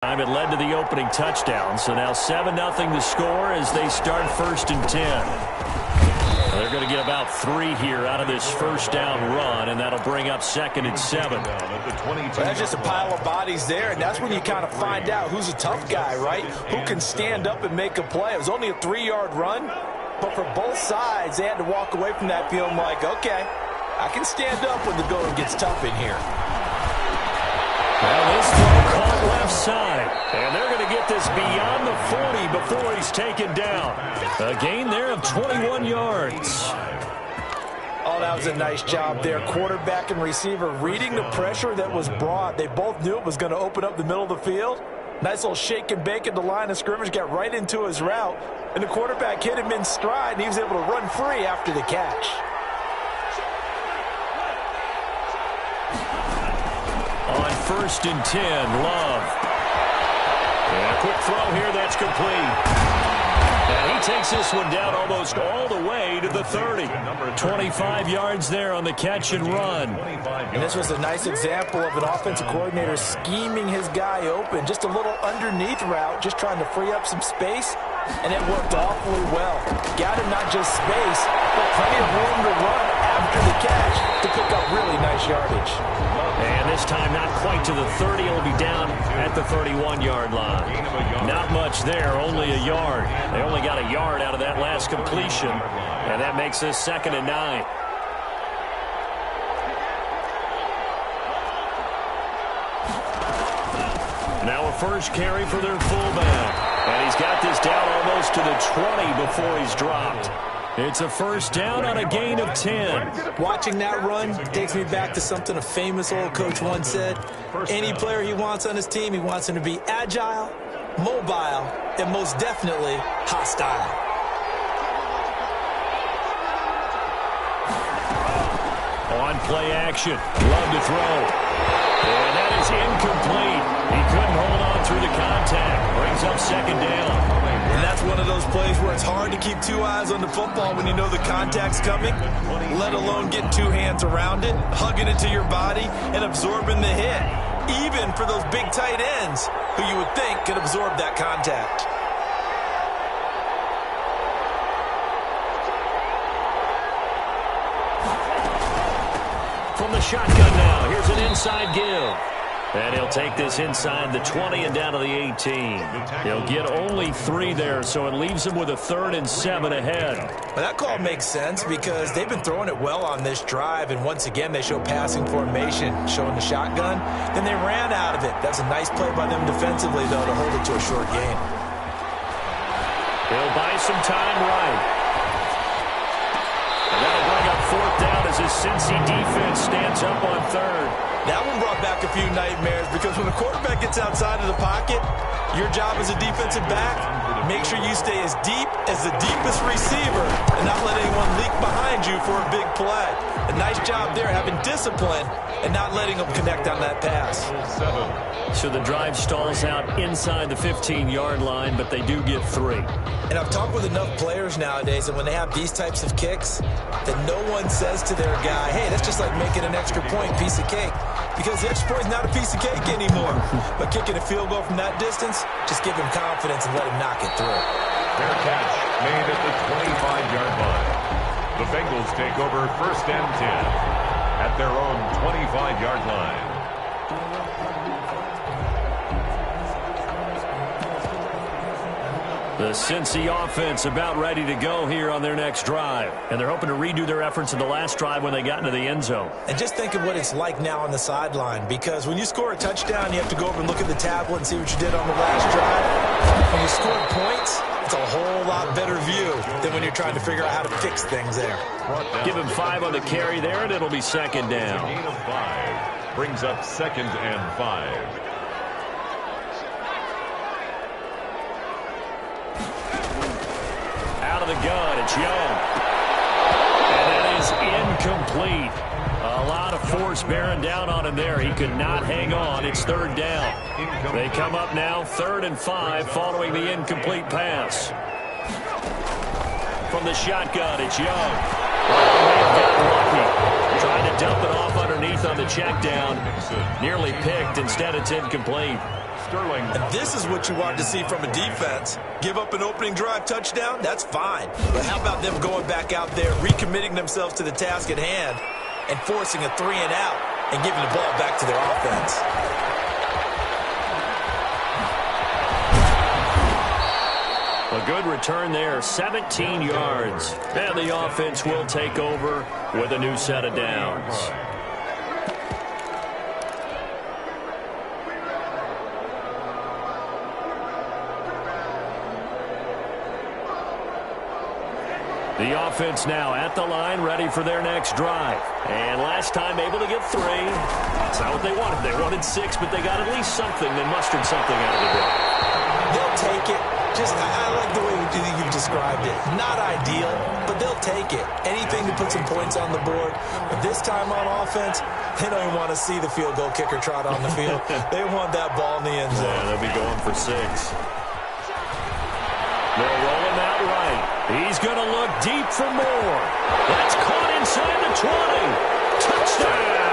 It led to the opening touchdown, so now 7-0 the score as they start 1st and 10. They're going to get about 3 here out of this first down run, and that'll bring up 2nd and 7. That's just a pile of bodies there, and that's when you kind of find out who's a tough guy, right? Who can stand up and make a play. It was only a 3-yard run, but for both sides, they had to walk away from that feeling like, okay, I can stand up when the going gets tough in here. Well, this throw caught left side, and they're going to get this beyond the 40 before he's taken down. A gain there of 21 yards. Oh, that was a nice job there. Quarterback and receiver reading the pressure that was brought. They both knew it was going to open up the middle of the field. Nice little shake and bake at the line of scrimmage, got right into his route, and the quarterback hit him in stride, and he was able to run free after the catch. On 1st and 10, Love. And a quick throw here that's complete. And he takes this one down almost all the way to the 30. 25 yards there on the catch and run. And this was a nice example of an offensive coordinator scheming his guy open. Just a little underneath route, just trying to free up some space, and it worked awfully well. Got him not just space, but plenty of room to run after the catch to pick up really nice yardage. And this time not quite to the 30. It'll be down at the 31-yard line. Not much there, only a yard. They only got a yard out of that last completion, and that makes this 2nd and 9. Now a first carry for their fullback. And he's got this down almost to the 20 before he's dropped. It's a first down on a gain of 10. Watching that run takes me back to something a famous old coach once said. Any player he wants on his team, he wants him to be agile, mobile, and most definitely hostile. On play action, Love to throw. And that is incomplete. He couldn't hold on through the contact. Brings up 2nd down. And that's one of those plays where it's hard to keep 2 eyes on the football when you know the contact's coming, let alone getting 2 hands around it, hugging it to your body, and absorbing the hit, even for those big tight ends who you would think could absorb that contact. From the shotgun now, here's an inside give. And he'll take this inside the 20 and down to the 18. He'll get only 3 there, so it leaves him with a 3rd and 7 ahead. Well, that call makes sense because they've been throwing it well on this drive, and once again they show passing formation, showing the shotgun. Then they ran out of it. That's a nice play by them defensively, though, to hold it to a short gain. He'll buy some time right. And that'll bring up 4th down as his Cincy defense stands up on 3rd. That one brought back a few nightmares because when a quarterback gets outside of the pocket, your job as a defensive back, make sure you stay as deep as the deepest receiver and not let anyone leak behind you for a big play. A nice job there, having discipline and not letting them connect on that pass. So the drive stalls out inside the 15-yard line, but they do get 3. And I've talked with enough players nowadays, and when they have these types of kicks, that no one says to their guy, hey, that's just like making an extra point, piece of cake. Because the extra point is not a piece of cake anymore. But kicking a field goal from that distance, just give him confidence and let him knock it through. Fair catch made at the 25-yard line. The Bengals take over 1st and 10 at their own 25-yard line. The Cincy offense about ready to go here on their next drive. And they're hoping to redo their efforts in the last drive when they got into the end zone. And just think of what it's like now on the sideline, because when you score a touchdown, you have to go over and look at the tablet and see what you did on the last drive. When you score points, it's a whole lot better view than when you're trying to figure out how to fix things there. Give him 5 on the carry there, and it'll be 2nd down. Gain of 5 brings up 2nd and 5. Out of the gun, it's Young. And that is incomplete. A lot of force bearing down on him there. He could not hang on. It's 3rd down. They come up now 3rd and 5 following the incomplete pass. From the shotgun, it's Young. May have gotten lucky. Trying to dump it off underneath on the check down. Nearly picked. Instead, it's incomplete. Sterling. And this is what you want to see from a defense. Give up an opening drive touchdown, that's fine. But how about them going back out there, recommitting themselves to the task at hand, and forcing a 3-and-out and giving the ball back to their offense? A good return there, 17 yards. And the offense will take over with a new set of downs. The offense now at the line, ready for their next drive. And last time able to get 3. That's not what they wanted. They wanted 6, but they got at least something. They mustered something out of the drive. They'll take it. I like the way you've described it. Not ideal, but they'll take it. Anything to put some points on the board. But this time on offense, they don't even want to see the field goal kicker trot on the field. They want that ball in the end zone. Yeah, they'll be going for 6. They'll roll him out right. He's going to look deep for more. That's caught inside the 20. Touchdown!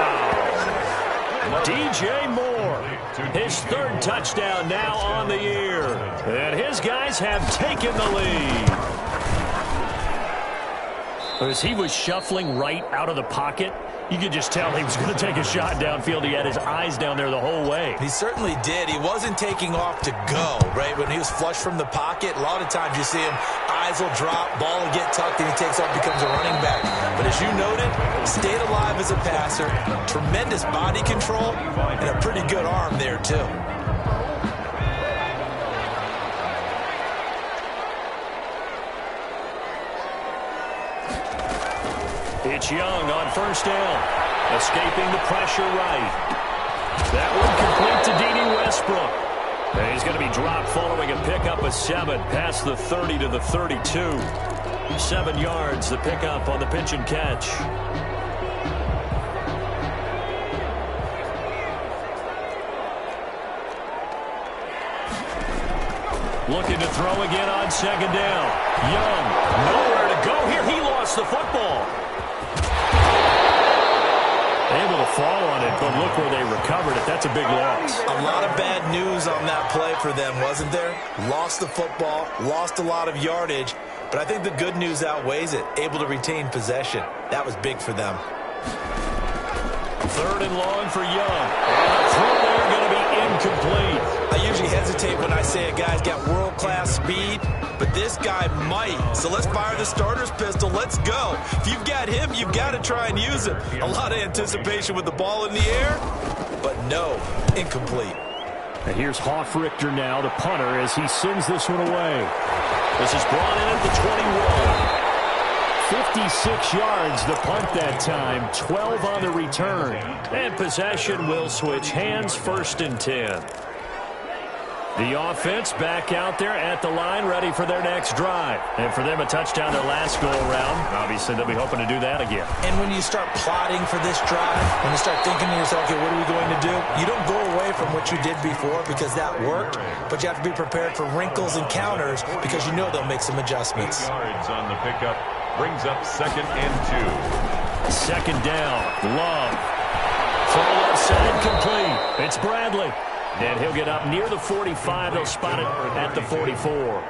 DJ Moore. His 3rd touchdown now on the year. And his guys have taken the lead. As he was shuffling right out of the pocket, you could just tell he was going to take a shot downfield. He had his eyes down there the whole way. He certainly did. He wasn't taking off to go, right? When he was flush from the pocket, a lot of times you see him, eyes will drop, ball will get tucked, and he takes off, becomes a running back. But as you noted, stayed alive as a passer, tremendous body control, and a pretty good arm there, too. It's Young on 1st down. Escaping the pressure right. That one complete to D.D. Westbrook. And he's going to be dropped following a pickup of 7 past the 30 to the 32. 7 yards, the pickup on the pitch and catch. Looking to throw again on 2nd down. Young, nowhere to go here. He lost the football. Able to fall on it, but look where they recovered it. That's a big loss. A lot of bad news on that play for them, wasn't there? Lost the football, lost a lot of yardage, but I think the good news outweighs it. Able to retain possession. That was big for them. 3rd and long for Young. And the throw there going to be incomplete. I usually hesitate when I say a guy's got world-class speed, but this guy might. So let's fire the starter's pistol. Let's go. If you've got him, you've got to try and use him. A lot of anticipation with the ball in the air, but no, incomplete. And here's Hofrichter now, the punter, as he sends this one away. This is brought in at the 21. 56 yards the punt that time, 12 on the return. And possession will switch hands, 1st and 10. The offense back out there at the line, ready for their next drive. And for them, a touchdown their last go-around. Obviously, they'll be hoping to do that again. And when you start plotting for this drive, when you start thinking to yourself, okay, what are we going to do? You don't go away from what you did before because that worked, but you have to be prepared for wrinkles and counters because you know they'll make some adjustments. Yards on the pickup brings up 2nd and 2. 2nd down, Love. Throw left side complete. It's Bradley. And he'll get up near the 45. They'll spot it at the 44.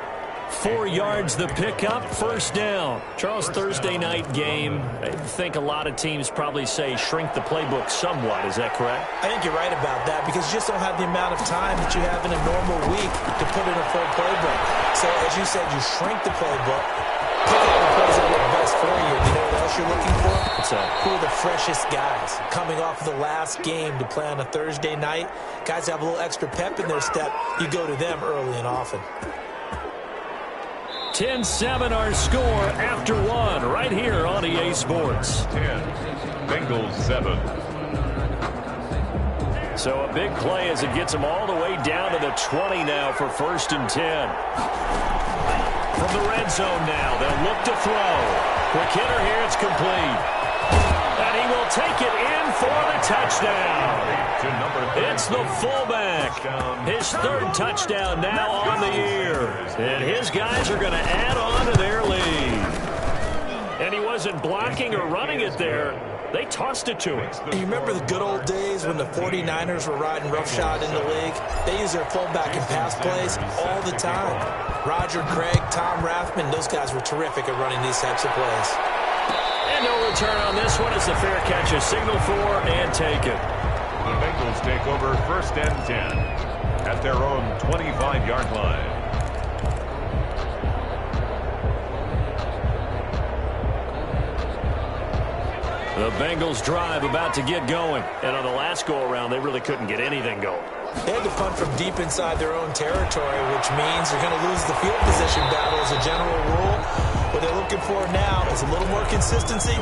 4 yards the pickup, 1st down. Charles, Thursday night game. I think a lot of teams probably say shrink the playbook somewhat. Is that correct? I think you're right about that because you just don't have the amount of time that you have in a normal week to put in a full playbook. So as you said, you shrink the playbook. Pick out the plays that work best for you. You know what else you're looking for? What's that? Who are the freshest guys coming off the last game to play on a Thursday night? Guys have a little extra pep in their step. You go to them early and often. 10-7 our score after 1 right here on EA Sports. 10, Bengals 7. So a big play as it gets them all the way down to the 20 now for 1st and 10. From the red zone now, they'll look to throw. Quick hitter here, it's complete. And he will take it in for the touchdown. It's the fullback. His 3rd touchdown now on the year. And his guys are going to add on to their lead. And he wasn't blocking or running it there. They tossed it to him. You remember the good old days when the 49ers were riding roughshod in the league? They used their fullback in pass plays all the time. Roger Craig, Tom Rathman, those guys were terrific at running these types of plays. And no return on this one. It's a fair catch, a signal for, and take it. The Bengals take over 1st and 10 at their own 25-yard line. The Bengals drive about to get going. And on the last go-around, they really couldn't get anything going. They had to punt from deep inside their own territory, which means they're going to lose the field position battle as a general rule. What they're looking for now is a little more consistency,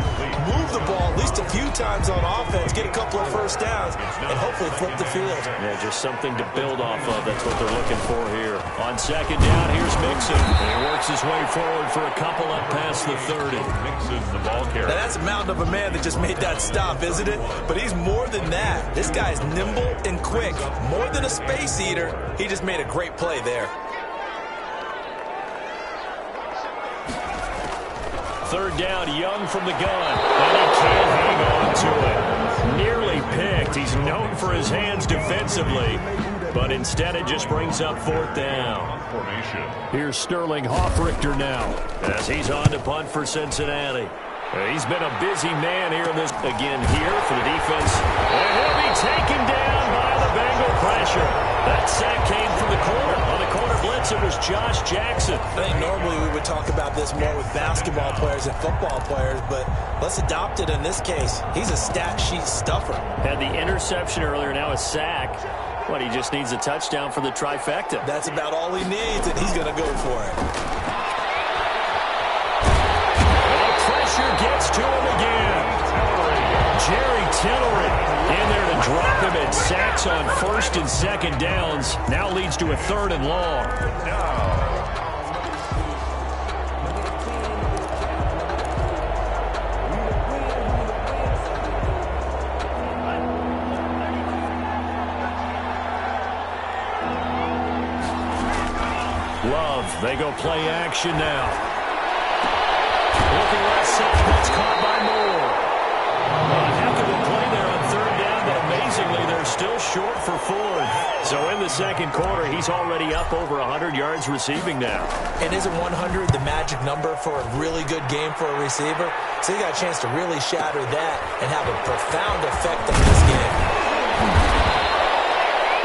move the ball at least a few times on offense, get a couple of first downs, and hopefully flip the field. Yeah, just something to build off of. That's what they're looking for here. On 2nd down, here's Mixon. And he works his way forward for a couple up past the 30. Mixon, the ball carrier. Now, that's a mountain of a man that just made that stop, isn't it? But he's more than that. This guy's nimble and quick. More than a space eater, he just made a great play there. 3rd down, Young from the gun. And he can't hang on to it. Nearly picked. He's known for his hands defensively. But instead it just brings up 4th down. Formation. Here's Sterling Hoffrichter now as he's on to punt for Cincinnati. He's been a busy man here in this again here for the defense. And he'll be taken down by the Bengal pressure. That sack came from the corner. On the corner blitz, it was Josh Jackson. I think normally we would talk about this more with basketball players and football players, but let's adopt it in this case. He's a stat sheet stuffer. Had the interception earlier, now a sack. What, he just needs a touchdown for the trifecta. That's about all he needs, and he's going to go for it. Pressure gets to him again. Jerry Tillery in there to drop him at sacks on 1st and 2nd downs. Now leads to a 3rd and long. Love, they go play action now. Looking left side, that's caught by Moore. Heck of a play there on 3rd down, but amazingly, they're still short for 4th. So in the 2nd quarter, he's already up over 100 yards receiving now. And isn't 100 the magic number for a really good game for a receiver? So he got a chance to really shatter that and have a profound effect on this game.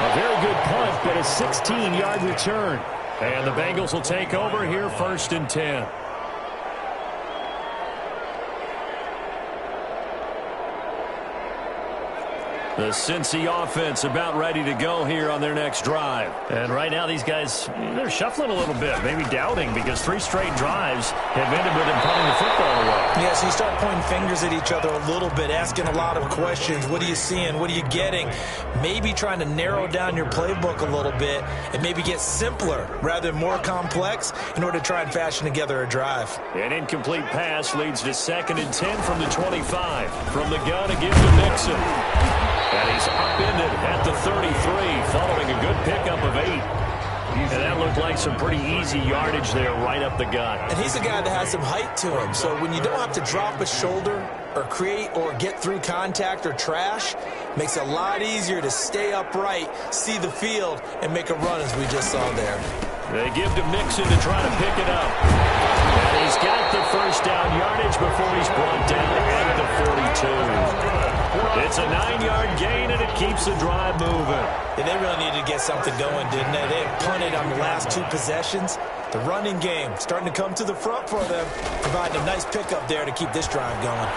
A very good punt, but a 16-yard return. And the Bengals will take over here 1st and 10. The Cincy offense about ready to go here on their next drive. And right now these guys, they're shuffling a little bit, maybe doubting, because 3 straight drives have ended with them punting the football away. Yeah, so you start pointing fingers at each other a little bit, asking a lot of questions. What are you seeing? What are you getting? Maybe trying to narrow down your playbook a little bit and maybe get simpler rather than more complex in order to try and fashion together a drive. An incomplete pass leads to 2nd and 10 from the 25. From the gun again to Mixon. And he's upended at the 33, following a good pickup of 8. And that looked like some pretty easy yardage there right up the gut. And he's a guy that has some height to him. So when you don't have to drop a shoulder or create or get through contact or trash, makes it a lot easier to stay upright, see the field, and make a run as we just saw there. They give to Mixon to try to pick it up. And he's got the 1st down yardage before he's brought down at the 42. It's a 9-yard gain, and it keeps the drive moving. And they really needed to get something going, didn't they? They had punted on the last 2 possessions. The running game starting to come to the front for them, providing a nice pickup there to keep this drive going.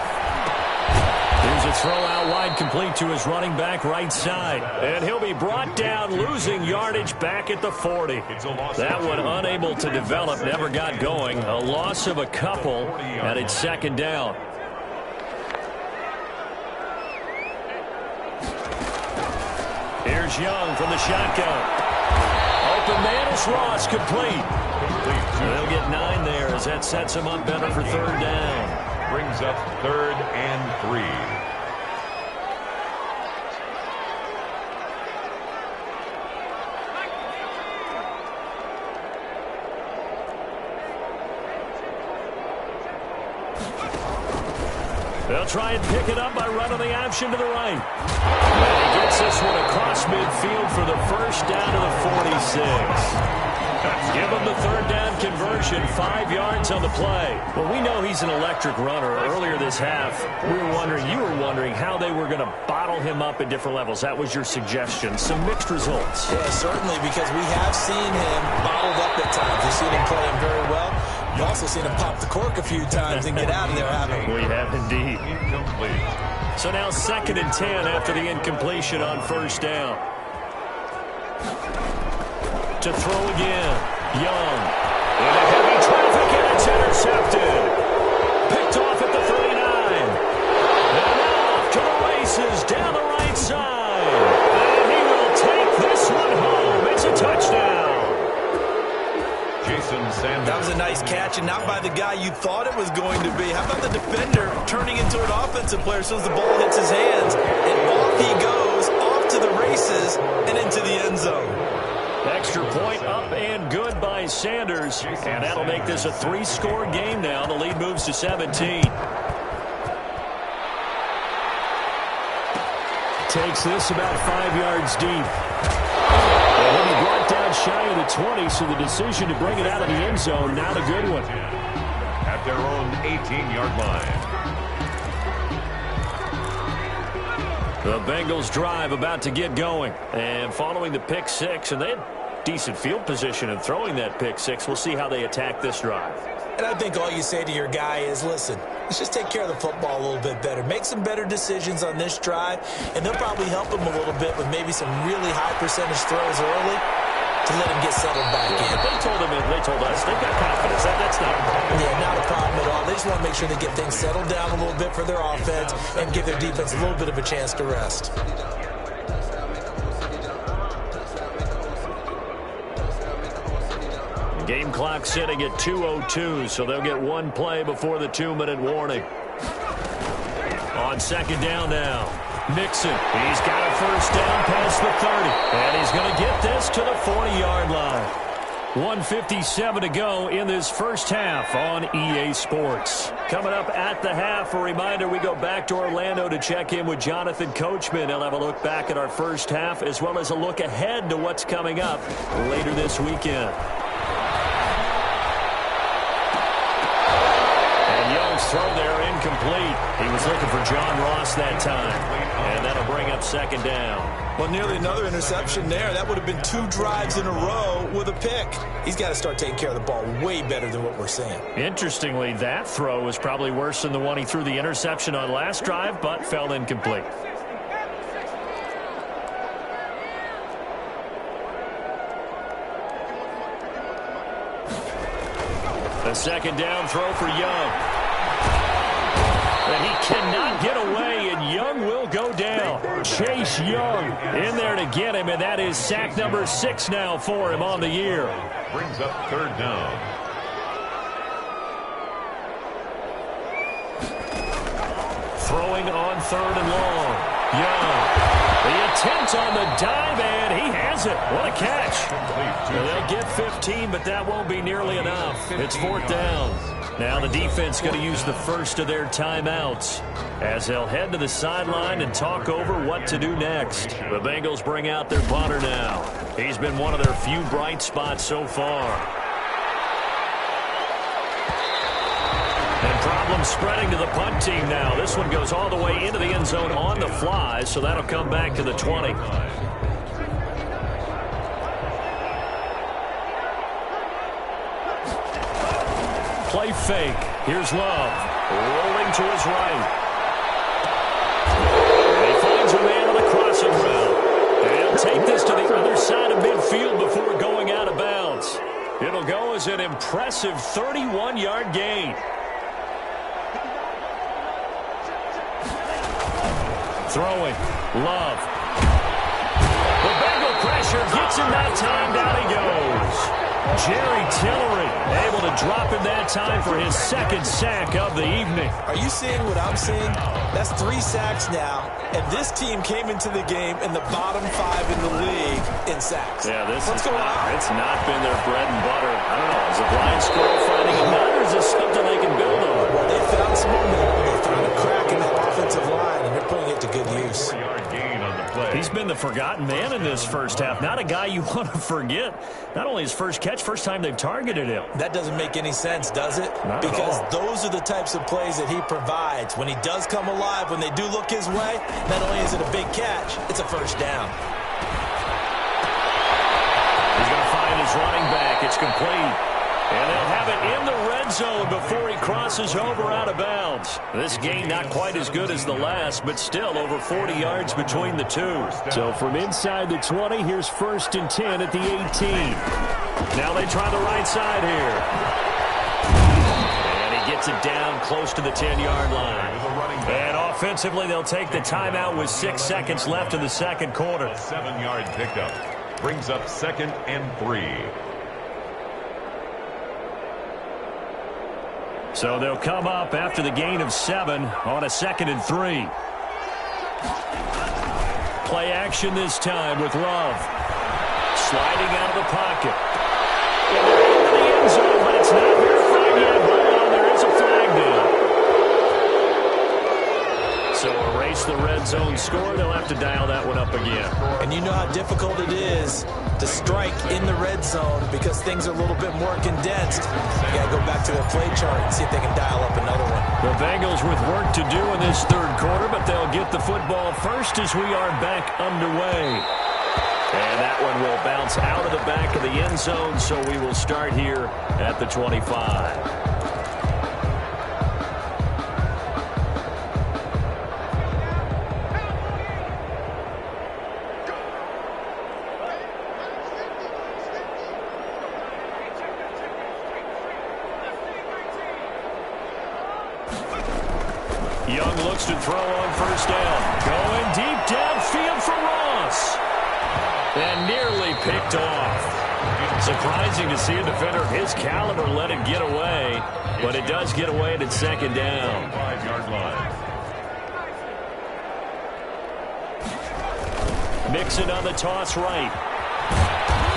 Here's a throw out wide, complete to his running back right side. And he'll be brought down, losing yardage back at the 40. That one unable to develop, never got going. A loss of a couple, and it's 2nd down. Here's Young from the shotgun. Open man is Ross, complete. They'll get 9 there as that sets him up better for 3rd down. Brings up 3rd and 3. They'll try and pick it up by running the option to the right. And he gets this one across midfield for the first down to the 46. Give him the third down conversion, 5 yards on the play. Well, we know he's an electric runner. Earlier this half, you were wondering how they were going to bottle him up at different levels. That was your suggestion. Some mixed results. Yeah, certainly, because we have seen him bottled up at times. We've seen him playing very well. We've also seen him pop the cork a few times and get out of there, haven't we? We have indeed. Incomplete. So now 2nd and 10 after the incompletion on first down. To throw again. Young. Into heavy traffic, and it's intercepted. Picked off at the 39. And off to the races down the right side. And he will take this one home. It's a touchdown. Jason Sanders. That was a nice catch, and not by the guy you thought it was going to be. How about the defender turning into an offensive player as soon as the ball hits his hands? And off he goes, off to the races, and into the end zone. Extra point up and good by Sanders. And that'll make this a 3-score game now. The lead moves to 17. Takes this about 5 yards deep. And he'll be brought down shy of the 20, so the decision to bring it out of the end zone, not a good one. At their own 18-yard line. The Bengals drive about to get going. And following the pick six, and they had decent field position in throwing that pick six. We'll see how they attack this drive. And I think all you say to your guy is, listen, let's just take care of the football a little bit better. Make some better decisions on this drive, and they'll probably help him a little bit with maybe some really high percentage throws early to let him get settled back in. They told us they've got confidence. That's not a problem. Yeah, not a problem at all. They just want to make sure they get things settled down a little bit for their offense and give their defense a little bit of a chance to rest. Game clock sitting at 2:02, so they'll get one play before the 2-minute warning. On second down now, Mixon. He's got a first down past the 30, and he's going to get this to the 40-yard line. 1:57 to go in this first half on EA Sports. Coming up at the half, a reminder, we go back to Orlando to check in with Jonathan Coachman. He'll have a look back at our first half as well as a look ahead to what's coming up later this weekend. And Young's throw there incomplete. He was looking for John Ross that time. And that'll bring up second down. Well, nearly another interception there. That would have been 2 drives in a row with a pick. He's got to start taking care of the ball way better than what we're seeing. Interestingly, that throw was probably worse than the one he threw the interception on last drive, but fell incomplete. The second down throw for Young. And he cannot get away, and Young will go down. Chase Young in there to get him, and that is sack number 6 now for him on the year. Brings up third down. Throwing on third and long. Young. The attempt on the dive, and he has it. What a catch. They'll get 15, but that won't be nearly enough. It's fourth down. Now the defense going to use the first of their timeouts as they'll head to the sideline and talk over what to do next. The Bengals bring out their punter now. He's been one of their few bright spots so far. And problems spreading to the punt team now. This one goes all the way into the end zone on the fly, so that'll come back to the 20. Play fake. Here's Love. Rolling to his right. And he finds a man on the crossing route. And he'll take this to the other side of midfield before going out of bounds. It'll go as an impressive 31-yard gain. Throwing. Love. The Bengal pressure gets him that time. Down he goes. Jerry Tillery able to drop him that time for his second sack of the evening. Are you seeing what I'm seeing? That's 3 sacks now, and this team came into the game in the bottom 5 in the league in sacks. Yeah, What's going on? It's not been their bread and butter. I don't know. Is a blind squirrel finding a nut, or is this something they can build on? Well, they found some momentum. They found a crack in putting it to good use. 4-yard gain on the play. He's been the forgotten man in this first half. Not a guy you want to forget. Not only his first catch, first time they've targeted him. That doesn't make any sense, does it? Because those are the types of plays that he provides. When he does come alive, when they do look his way, not only is it a big catch, it's a first down. He's going to find his running back. It's complete. And they'll have it in the red zone before he crosses over out of bounds. This gain not quite as good as the last, but still over 40 yards between the two. So from inside the 20, here's 1st and 10 at the 18. Now they try the right side here. And he gets it down close to the 10-yard line. And offensively, they'll take the timeout with 6 seconds left in the second quarter. A 7-yard pickup brings up 2nd and 3. So they'll come up after the gain of 7 on a 2nd and 3. Play action this time with Love. Sliding out of the pocket. And they're into the end zone, but it's not their flag yet. Hold on, there is a flag down. So erase the red zone score. They'll have to dial that one up again. And you know how difficult it is to strike in the red zone because things are a little bit more condensed. You got to go back to their play chart and see if they can dial up another one. The Bengals with work to do in this third quarter, but they'll get the football first as we are back underway. And that one will bounce out of the back of the end zone, so we will start here at the 25. Young looks to throw on first down. Going deep downfield for Ross. And nearly picked off. Surprising to see a defender of his caliber let it get away. But it does get away at its 2nd down. 5-yard line. Mixon on the toss right.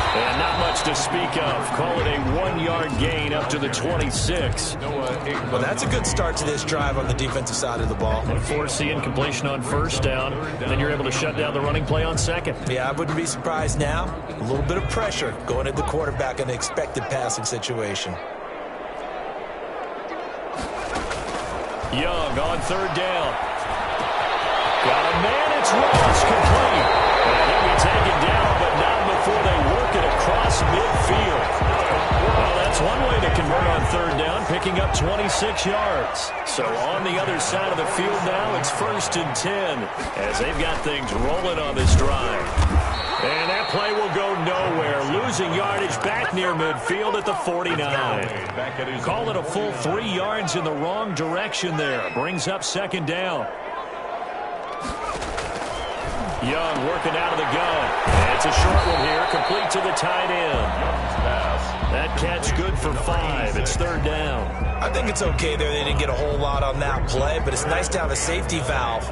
And not much to speak of. Call it a 1-yard gain up to the 26. Well, that's a good start to this drive on the defensive side of the ball. And force the incompletion on first down. And then you're able to shut down the running play on 2nd. Yeah, I wouldn't be surprised now. A little bit of pressure going at the quarterback in an expected passing situation. Young on 3rd down. Got a man. It's Ross, complete. And he'll be taken down, but not before they work it across midfield. Well, that's one way to convert on 3rd down, picking up 26 yards. So on the other side of the field now, it's 1st and 10 as they've got things rolling on this drive. And that play will go nowhere. Losing yardage back near midfield at the 49. Call it a full 3 yards in the wrong direction there. Brings up 2nd down. Young working out of the gun. And it's a short one here, complete to the tight end. That catch good for 5. It's 3rd down. I think it's okay there. They didn't get a whole lot on that play, but it's nice to have a safety valve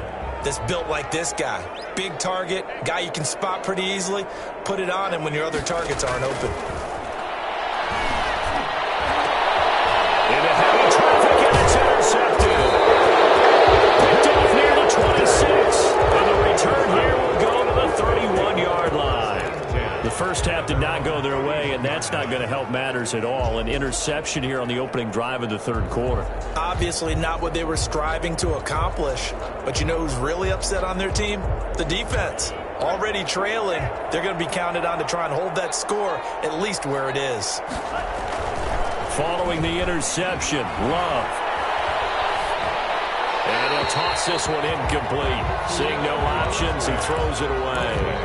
that's built like this guy. Big target, guy you can spot pretty easily. Put it on him when your other targets aren't open. Into heavy traffic, and it's intercepted. Picked off near the 26. And the return here will go to the 31-yard line. The first half did not go their way, and that's not going to help matters at all. An interception here on the opening drive of the third quarter. Obviously not what they were striving to accomplish. But you know who's really upset on their team? The defense. Already trailing, they're going to be counted on to try and hold that score at least where it is. Following the interception, Love. And he'll toss this one incomplete. Seeing no options, he throws it away.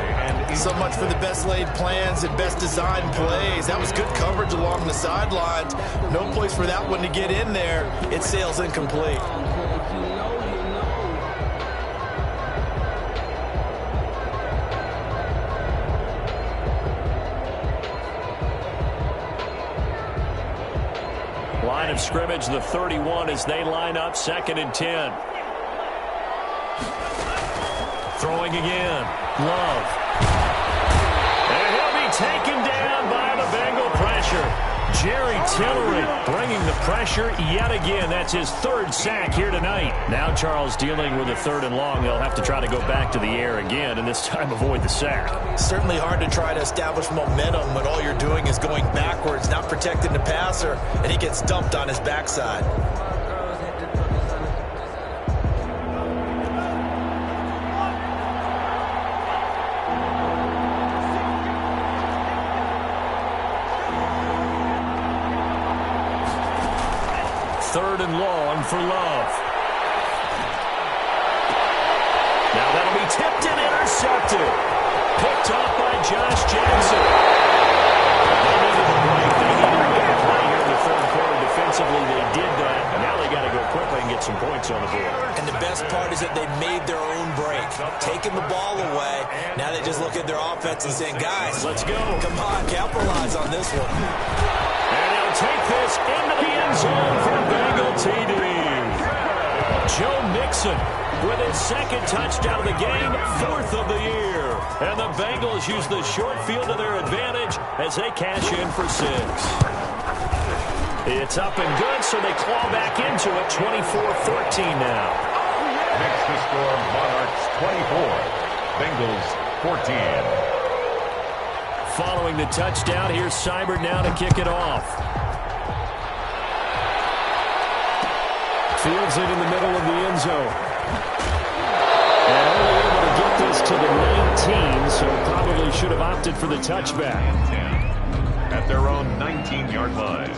So much for the best laid plans and best designed plays. That was good coverage along the sidelines. No place for that one to get in there. It sails incomplete. Line of scrimmage, the 31 as they line up 2nd and 10. Throwing again. Love. And he'll be taken down by the Bengal pressure. Jerry Tillery bringing the pressure yet again. That's his third sack here tonight. Now Charles dealing with a 3rd and long. They'll have to try to go back to the air again, and this time avoid the sack. Certainly hard to try to establish momentum when all you're doing is going backwards, not protecting the passer, and he gets dumped on his backside. Third and long for Love. Now that'll be tipped and intercepted. Picked off by Josh Jackson. They needed a break. They needed to make a play here in the 3rd quarter. Defensively, they did that. And now they got to go quickly and get some points on the board. And the best part is that they made their own break. Taking the ball away. Now they just look at their offense and saying, guys, let's go. Come on, capitalize on this one. And they'll take this into the end zone for Bengal TD. Joe Mixon with his 2nd touchdown of the game, 4th of the year. And the Bengals use the short field to their advantage as they cash in for 6. It's up and good, so they claw back into it, 24-14 now. Next to score, Monarchs 24, Bengals 14. Following the touchdown, here's Seibert now to kick it off. Fields it in the middle of the end zone. And only able to get this to the 19, so probably should have opted for the touchback. 10 at their own 19-yard line.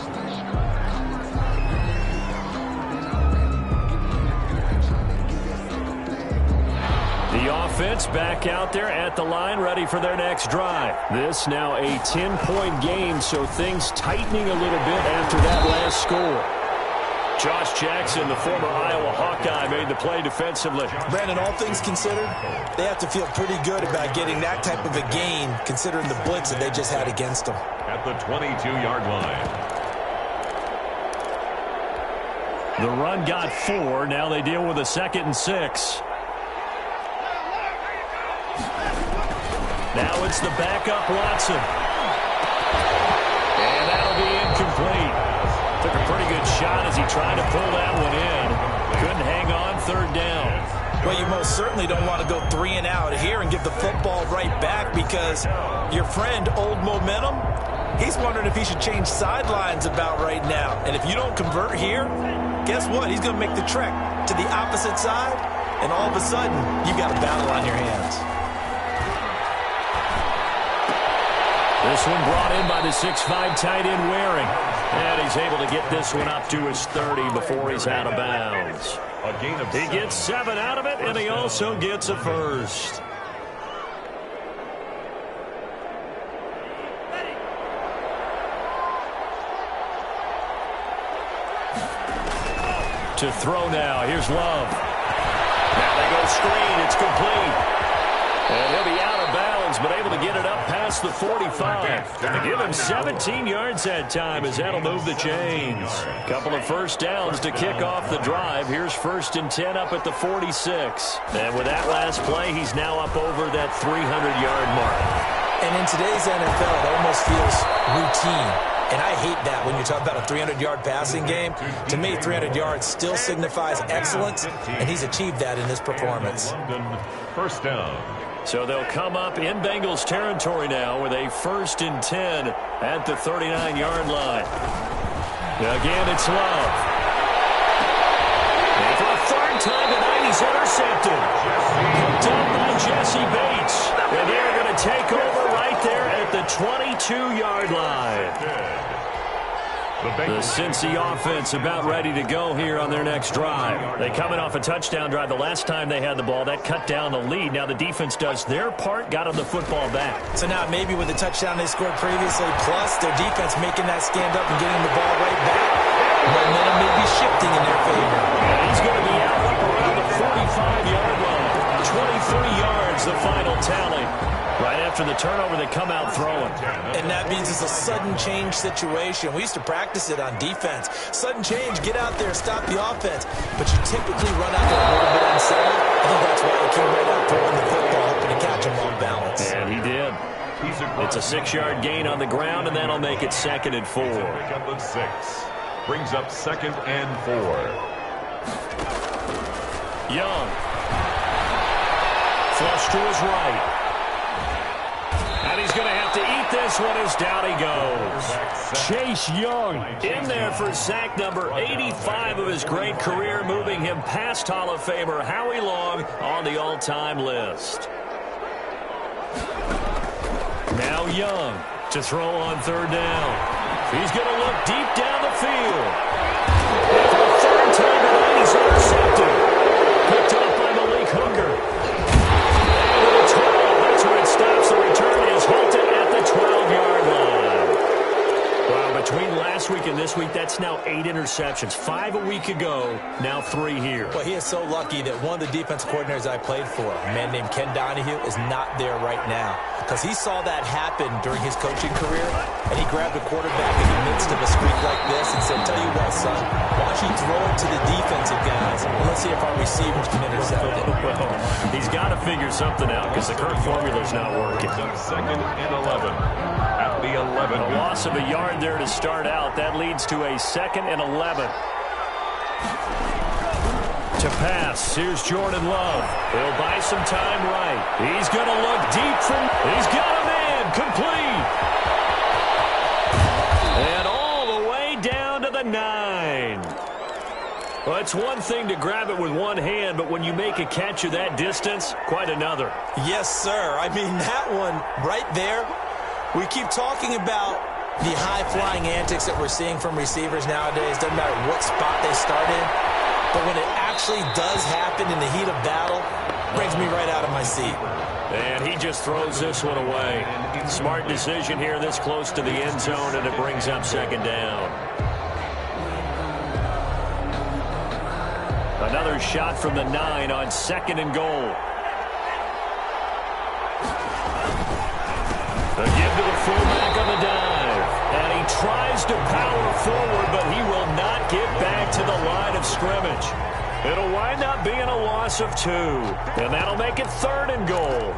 The offense back out there at the line, ready for their next drive. This now a 10-point game, so things tightening a little bit after that last score. Josh Jackson, the former Iowa Hawkeye, made the play defensively. Brandon, all things considered, they have to feel pretty good about getting that type of a gain, considering the blitz that they just had against them. At the 22-yard line. The run got 4. Now they deal with a 2nd and 6. Now it's the backup Watson. And that'll be incomplete. Took a pretty good shot as he tried to pull that one in. Couldn't hang on, 3rd down. Well, you most certainly don't want to go 3 and out here and give the football right back, because your friend, Old Momentum, he's wondering if he should change sidelines about right now. And if you don't convert here, guess what? He's going to make the trek to the opposite side, and all of a sudden, you've got a battle on your hands. This one brought in by the 6'5" tight end Waring. And he's able to get this one up to his 30 before he's out of bounds. He gets 7 out of it, and he also gets a first. To throw now. Here's Love. Now they go screen. It's complete. And he'll be out of bounds, but able to get it up past the 45. To give him 17 yards that time, as that'll move the chains. Couple of first downs to kick off the drive. Here's 1st and 10 up at the 46. And with that last play, he's now up over that 300-yard mark. And in today's NFL, it almost feels routine. And I hate that when you talk about a 300-yard passing game. To me, 300 yards still signifies excellence, and he's achieved that in this performance. First down. So they'll come up in Bengals territory now with a 1st and 10 at the 39-yard line. Again, it's Love. And for the 3rd time tonight, he's intercepted. Picked up by Jesse Bates. And they're going to take over right there at the 22-yard line. The Cincy offense about ready to go here on their next drive. They coming off a touchdown drive. The last time they had the ball, that cut down the lead. Now the defense does their part, got them the football back. So now maybe with the touchdown they scored previously, plus their defense making that stand up and getting the ball right back, momentum may be shifting in their favor. And he's going to be out up around the 45-yard line. 23 yards, the final tally. Right after the turnover, they come out throwing. And that means it's a sudden change situation. We used to practice it on defense. Sudden change, get out there, stop the offense. But you typically run out there a little bit unsettled. I think that's why he came right out throwing the football, hoping to catch him off balance. And he did. He's a It's a 6-yard gain on the ground, and that'll make it 2nd and 4. Pick up of 6. Brings up 2nd and 4. Young. Flush to his right. And he's going to have to eat this one as down he goes. Chase Young in there for sack number 85 of his great career, moving him past Hall of Famer Howie Long on the all-time list. Now Young to throw on 3rd down. He's going to look deep down the field. And for the 3rd time tonight, he's intercepted. Picked up by Malik Hooker. And to the 12. That's where it stops. The return is halted at the 12-yard line. Wow, between last week and this week, that's now 8 interceptions. 5 a week ago, now 3 here. Well, he is so lucky that one of the defense coordinators I played for, a man named Ken Donahue, is not there right now. Because he saw that happen during his coaching career, and he grabbed a quarterback in the midst of a streak like this and said, tell you what, son, why don't you throw it to the defensive guys, and let's see if our receivers can intercept it. Well, he's got to figure something out because the current formula's not working. 2nd and 11. At the 11. A loss of a yard there to start out. That leads to a 2nd and 11. To pass, here's Jordan Love. He'll buy some time right. He's going to look deep from... He's got a man, complete. And all the way down to the 9. Well, it's one thing to grab it with one hand, but when you make a catch of that distance, quite another. Yes, sir. I mean, that one right there, we keep talking about the high-flying antics that we're seeing from receivers nowadays. Doesn't matter what spot they start in. But when it actually does happen in the heat of battle, it brings me right out of my seat. And he just throws this one away. Smart decision here this close to the end zone, and it brings up 2nd down. Another shot from the 9 on 2nd and goal. The give to the fullback on the dive. And he tries to power forward, but he will not get back to the line of scrimmage. It'll wind up being a loss of 2. And that'll make it 3rd and goal.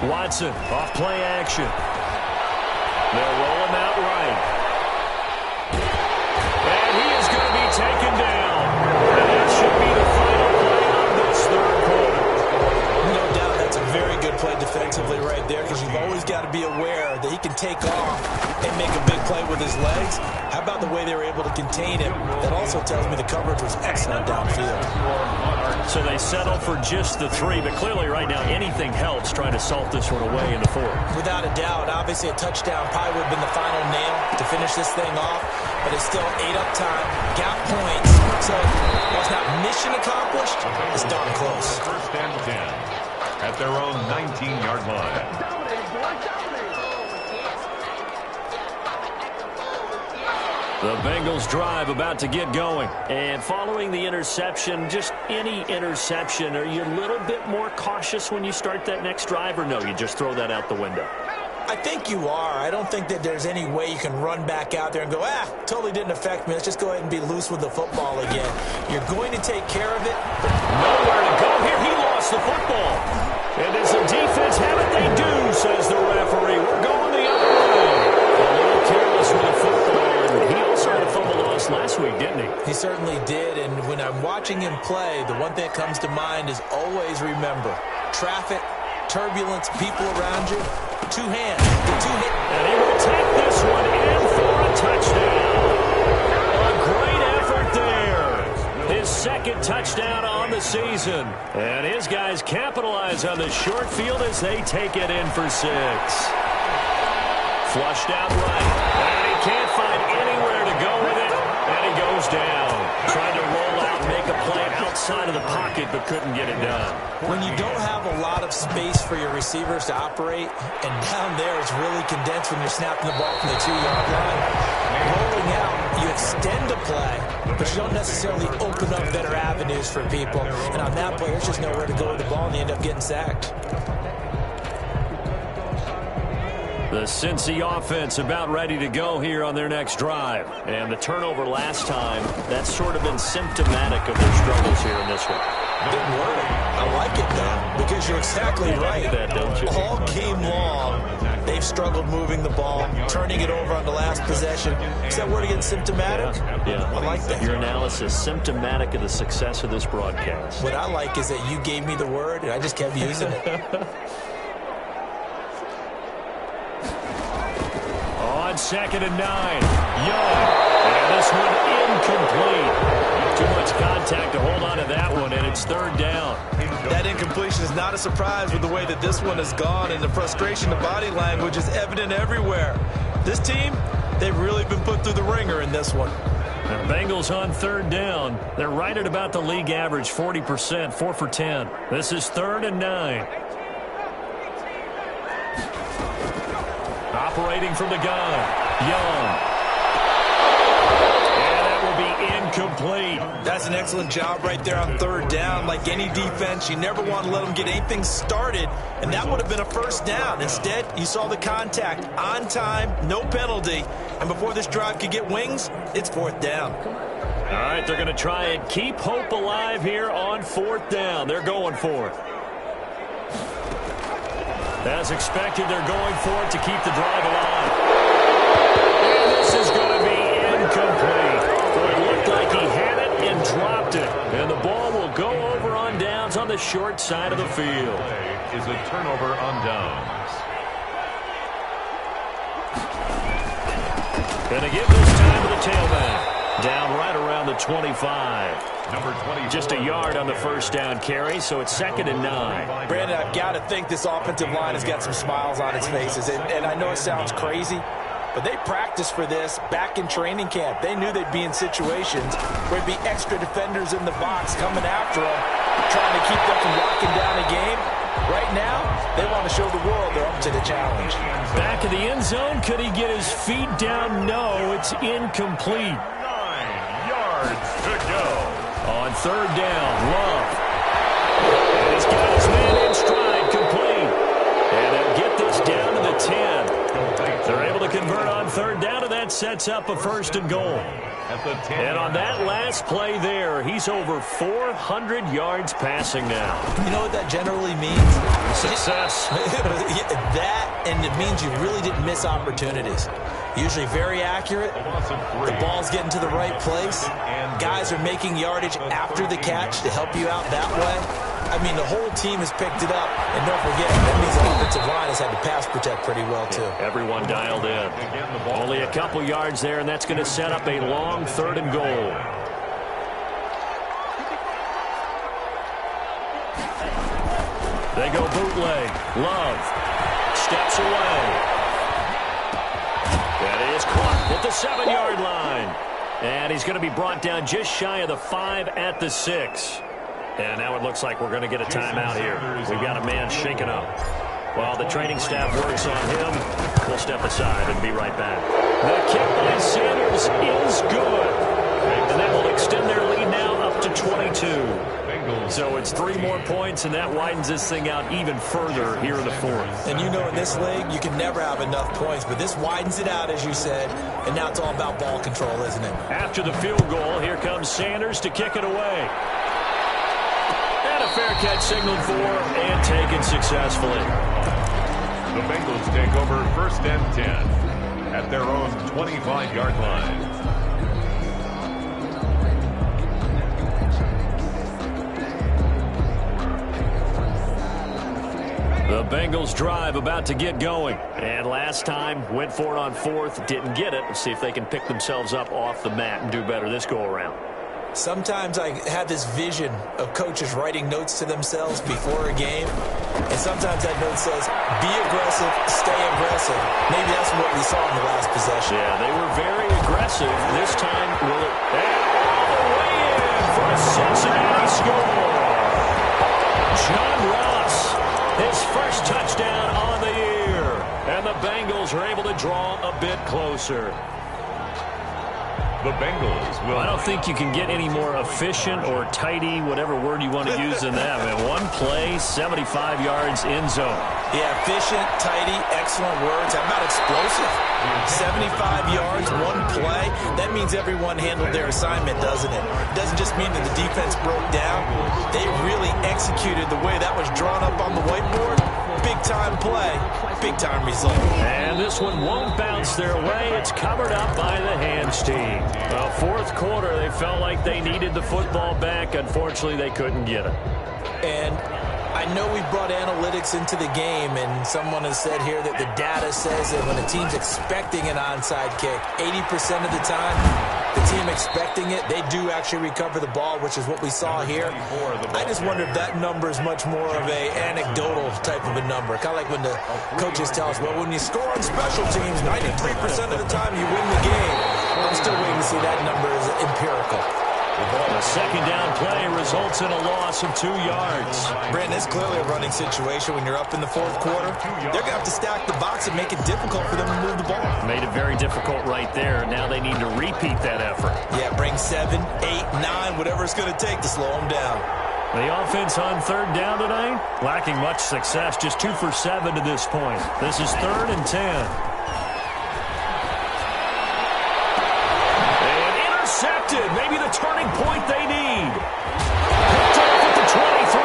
Watson, off play action. They'll roll him out right. And he is going to be taken down. And that should be the final play of this 3rd quarter. No doubt that's a very good play defensively right there, because you've always got to be aware that he can take off and make a big play with his legs. How about the way they were able to contain him? That also tells me the coverage was excellent downfield. So they settle for just the 3, but clearly right now anything helps trying to salt this one away in the 4th. Without a doubt, obviously a touchdown probably would have been the final nail to finish this thing off, but it's still 8 up time, got points, so while it's not mission accomplished, it's darn close. 1st and 10 at their own 19-yard line. The Bengals drive about to get going. And following the interception, just any interception, are you a little bit more cautious when you start that next drive, or no, you just throw that out the window? I think you are. I don't think that there's any way you can run back out there and go, totally didn't affect me. Let's just go ahead and be loose with the football again. You're going to take care of it. Nowhere to go here. He lost the football. And does the defense have it? They do, says the referee. We're going the other way. A little careless with the football. And he also had a fumble loss last week, didn't he? He certainly did. And when I'm watching him play, the one thing that comes to mind is always remember, traffic, turbulence, people around you, 2 hands. The 2 hit. And he will take this one in for a touchdown. A great effort there. His 2nd touchdown on the season. And his guys capitalize on the short field as they take it in for 6. Flushed out right. And he can't find anywhere to go with it. And he goes down. Trying to roll out, make a play outside of the pocket, but couldn't get it done. When you don't have a lot of space for your receivers to operate, and down there it's really condensed when you're snapping the ball from the 2-yard line, rolling out, you extend a play, but you don't necessarily open up better avenues for people. And on that play, there's just nowhere to go with the ball, and you end up getting sacked. The Cincy offense about ready to go here on their next drive. And the turnover last time, that's sort of been symptomatic of their struggles here in this one. Good word. I like it, though, because you're exactly right. That, don't you? All game long, they've struggled moving the ball, turning it over on the last possession. Is that word again, symptomatic? Yeah. I like that. Your analysis, symptomatic of the success of this broadcast. What I like is that you gave me the word, and I just kept using it. On 2nd and 9, Young. And this one incomplete. Too much contact to hold on to that one, and it's 3rd down. That incompletion is not a surprise with the way that this one has gone, and the frustration, the body language is evident everywhere. This team, they've really been put through the ringer in this one. The Bengals on 3rd down. They're right at about the league average, 40%, 4 for 10. This is 3rd and 9. Operating from the gun, Young. And that will be incomplete. That's an excellent job right there on 3rd down. Like any defense, you never want to let them get anything started, and that would have been a 1st down. Instead, you saw the contact on time, no penalty, and before this drive could get wings, it's 4th down. All right, they're going to try and keep hope alive here on 4th down. They're going for it. As expected, they're going for it to keep the drive alive. And this is going to be incomplete. It looked like he had it and dropped it. And the ball will go over on downs on the short side of the field. Is a turnover on downs. Going to give this time to the tailback. Down right around the 25. Number 20. Just a yard on the 1st down carry, so it's 2nd and 9. Brandon, I've got to think this offensive line has got some smiles on its faces. And I know it sounds crazy, but they practiced for this back in training camp. They knew they'd be in situations where there'd be extra defenders in the box coming after them, trying to keep them from locking down a game. Right now, they want to show the world they're up to the challenge. Back of the end zone. Could he get his feet down? No, it's incomplete. 9 yards to go. On 3rd down, Love. And he's got his man in stride, complete. And they'll get this down to the 10. They're able to convert on 3rd down, and that sets up a 1st and goal. At the 10. And on that last play there, he's over 400 yards passing now. You know what that generally means? Success. That, and it means you really didn't miss opportunities. Usually very accurate. The ball's getting to the right place. Guys are making yardage after the catch to help you out that way. I mean, the whole team has picked it up. And don't forget, that means the offensive line has had to pass protect pretty well, too. Everyone dialed in. Only a couple yards there, and that's going to set up a long 3rd and goal. They go bootleg. Love steps away. That is caught at the 7-yard line. And he's going to be brought down just shy of the 5 at the 6. And now it looks like we're going to get a timeout here. We've got a man shaken up. While the training staff works on him, we'll step aside and be right back. The kick by Sanders is good. And that will extend their lead now up to 22. So it's 3 more points, and that widens this thing out even further here in the 4th. And you know in this league, you can never have enough points, but this widens it out, as you said, and now it's all about ball control, isn't it? After the field goal, here comes Sanders to kick it away. And a fair catch signaled for and taken successfully. The Bengals take over 1st and 10 at their own 25-yard line. The Bengals drive about to get going. And last time, went for it on 4th, didn't get it. Let's see if they can pick themselves up off the mat and do better this go-around. Sometimes I have this vision of coaches writing notes to themselves before a game. And sometimes that note says, be aggressive, stay aggressive. Maybe that's what we saw in the last possession. Yeah, they were very aggressive. This time, will it... And all the way in for a Cincinnati score. John Ross, his first touchdown on the year. And the Bengals are able to draw a bit closer. The Bengals will... I don't think you can get any more efficient or tidy, whatever word you want to use in that. I mean, one play, 75 yards in zone. Yeah, efficient, tidy, excellent words. How about explosive? 75 yards, one play. That means everyone handled their assignment, doesn't it? It doesn't just mean that the defense broke down. They really executed the way that was drawn up on the whiteboard. Big-time play, big-time result. And this one won't bounce their way. It's covered up by the hands team. Well, fourth quarter, they felt like they needed the football back. Unfortunately, they couldn't get it. And I know we brought analytics into the game, and someone has said here that the data says that when a team's expecting an onside kick, 80% of the time, the team expecting it, they do actually recover the ball, which is what we saw here. I just wonder if that number is much more of a anecdotal type of a number. Kind of like when the coaches tell us, well, when you score on special teams, 93% of the time you win the game. I'm still waiting to see that number is empirical. The second down play results in a loss of 2 yards. Brandon, it's clearly a running situation when you're up in the fourth quarter. They're going to have to stack the box and make it difficult for them to move the ball. Made it very difficult right there. Now they need to repeat that effort. Yeah, bring 7, 8, 9, whatever it's going to take to slow them down. The offense on third down tonight, lacking much success, just 2 for 7 to this point. This is 3rd and 10. Maybe the turning point they need. Picked off at the 23.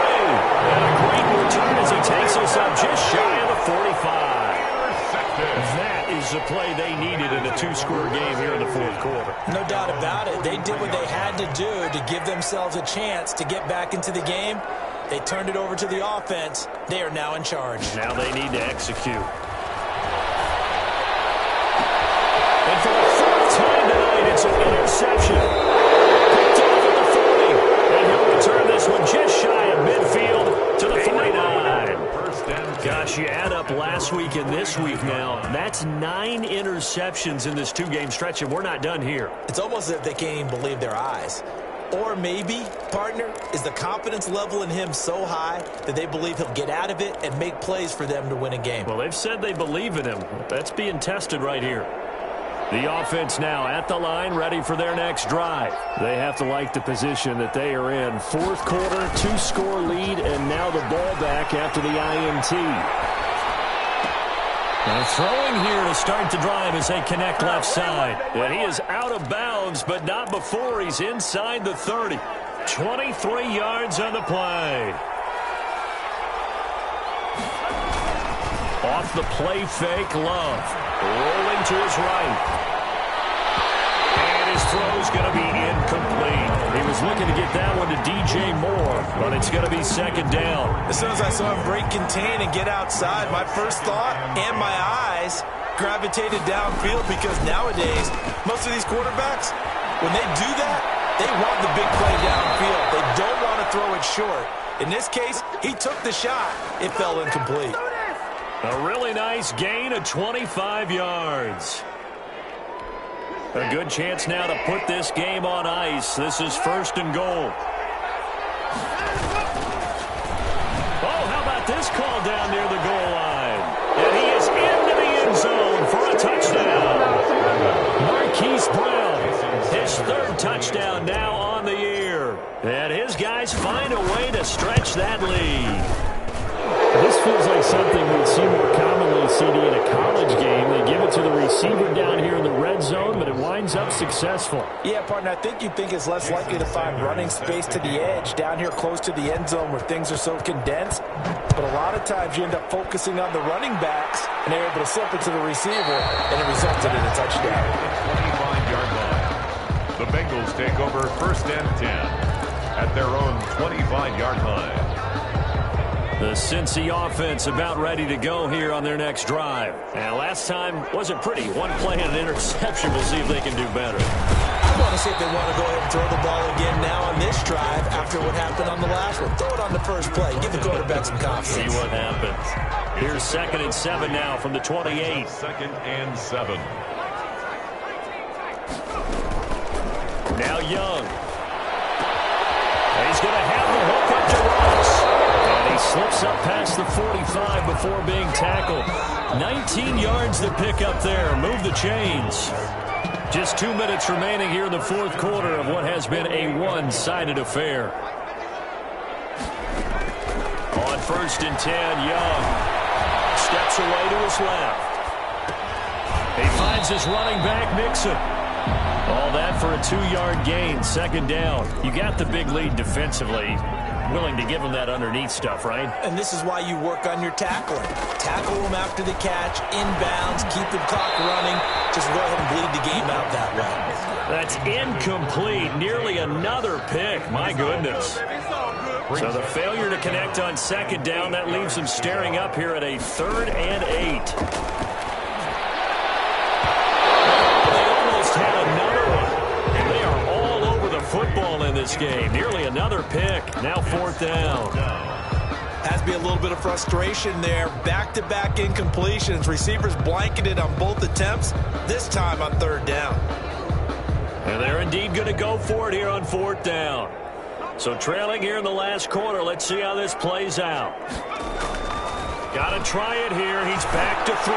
And a great return as he takes us up just shy of the 45. That is the play they needed in a 2-score game here in the fourth quarter. No doubt about it. They did what they had to do to give themselves a chance to get back into the game. They turned it over to the offense. They are now in charge. Now they need to execute. And for the fourth time tonight, it's an interception. Picked off at the 40. And he'll return this one just shy of midfield to the 49. Gosh, you add up last week and this week now. That's 9 interceptions in this 2-game stretch, and we're not done here. It's almost as if they can't even believe their eyes. Or maybe, partner, is the confidence level in him so high that they believe he'll get out of it and make plays for them to win a game. Well, they've said they believe in him. That's being tested right here. The offense now at the line, ready for their next drive. They have to like the position that they are in. Fourth quarter, 2-score lead, and now the ball back after the INT. Now throwing here to start the drive as they connect left side. And he is out of bounds, but not before he's inside the 30. 23 yards on the play. Off the play fake, Love. Rolling to his right. And his throw's going to be incomplete. He was looking to get that one to DJ Moore, but it's going to be second down. As soon as I saw him break contain and get outside, my first thought and my eyes gravitated downfield, because nowadays, most of these quarterbacks, when they do that, they want the big play downfield. They don't want to throw it short. In this case, he took the shot. It fell incomplete. A really nice gain of 25 yards. A good chance now to put this game on ice. This is 1st and goal. Oh, how about this call down near the goal line? And he is into the end zone for a touchdown. Marquise Brown, his 3rd touchdown now on the year. And his guys find a way to stretch that lead. This feels like something we'd see more commonly, CD, in a college game. They give it to the receiver down here in the red zone, but it winds up successful. Yeah, partner, I think you'd think it's less likely to find running space to the edge down here close to the end zone where things are so condensed. But a lot of times you end up focusing on the running backs, and they're able to slip it to the receiver, and it resulted in a touchdown. 25-yard line. The Bengals take over 1st and 10 at their own 25-yard line. The Cincy offense about ready to go here on their next drive. And last time wasn't pretty. One play and an interception. We'll see if they can do better. I want to see if they want to go ahead and throw the ball again now on this drive after what happened on the last one. Throw it on the first play. Give the quarterback some confidence. See what happens. Here's 2nd and 7 now from the 28. 2nd and 7. Now Young. He's going to have the hook up to Ross. And he slips up past the 45 before being tackled. 19 yards to pick up there. Move the chains. Just 2 minutes remaining here in the fourth quarter of what has been a one-sided affair. On 1st and 10, Young steps away to his left. He finds his running back, Mixon. All that for a 2-yard gain, 2nd down. You got the big lead defensively. Willing to give him that underneath stuff, right? And this is why you work on your tackling. Tackle them after the catch, inbounds, keep the clock running. Just go ahead and bleed the game out that way. That's incomplete. Nearly another pick. My goodness. So the failure to connect on 2nd down, that leaves him staring up here at a 3rd and 8. They almost had another one. They are all over the football in this game. Nearly another pick. Now 4th down. Has to be a little bit of frustration there. Back-to-back incompletions. Receivers blanketed on both attempts, this time on 3rd down. And they're indeed going to go for it here on 4th down. So trailing here in the last quarter. Let's see how this plays out. Got to try it here. He's back to throw.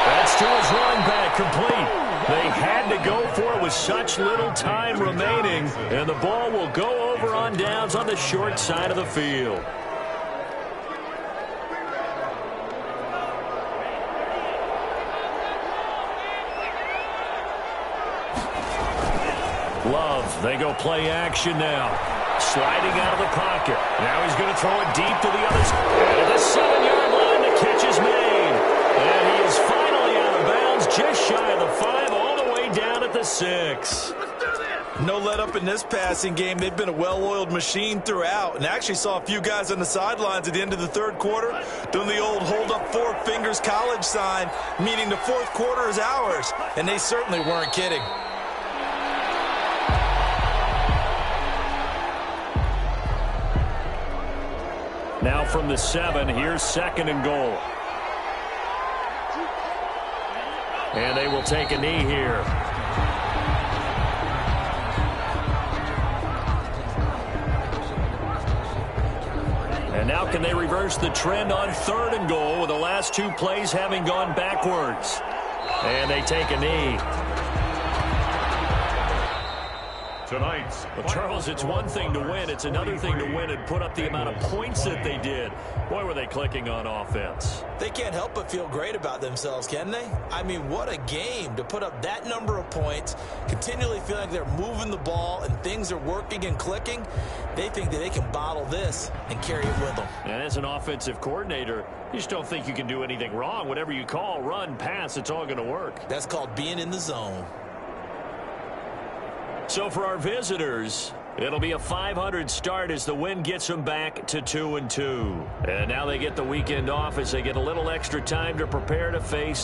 That's to his running back, complete. They had to go for it with such little time remaining, and the ball will go over on downs on the short side of the field. Love, they go play action now. Sliding out of the pocket. Now he's going to throw it deep to the other side. At the 7-yard line, the catch is made. And he is finally out of bounds, just shy of the 5, all the way down at the 6. No let up in this passing game. They've been a well-oiled machine throughout. And actually saw a few guys on the sidelines at the end of the 3rd quarter doing the old hold up 4 fingers college sign, meaning the 4th quarter is ours. And they certainly weren't kidding. Now from the 7, here's 2nd and goal. And they will take a knee here. And now can they reverse the trend on 3rd and goal with the last 2 plays having gone backwards? And they take a knee. Tonight's Well, Charles, it's one thing to win. It's another thing to win and put up the amount of points that they did. Boy, were they clicking on offense. They can't help but feel great about themselves, can they? I mean, what a game to put up that number of points, continually feeling like they're moving the ball and things are working and clicking. They think that they can bottle this and carry it with them. And as an offensive coordinator, you just don't think you can do anything wrong. Whatever you call, run, pass, it's all going to work. That's called being in the zone. So for our visitors, it'll be a 500 start as the win gets them back to 2-2. And now they get the weekend off as they get a little extra time to prepare to face the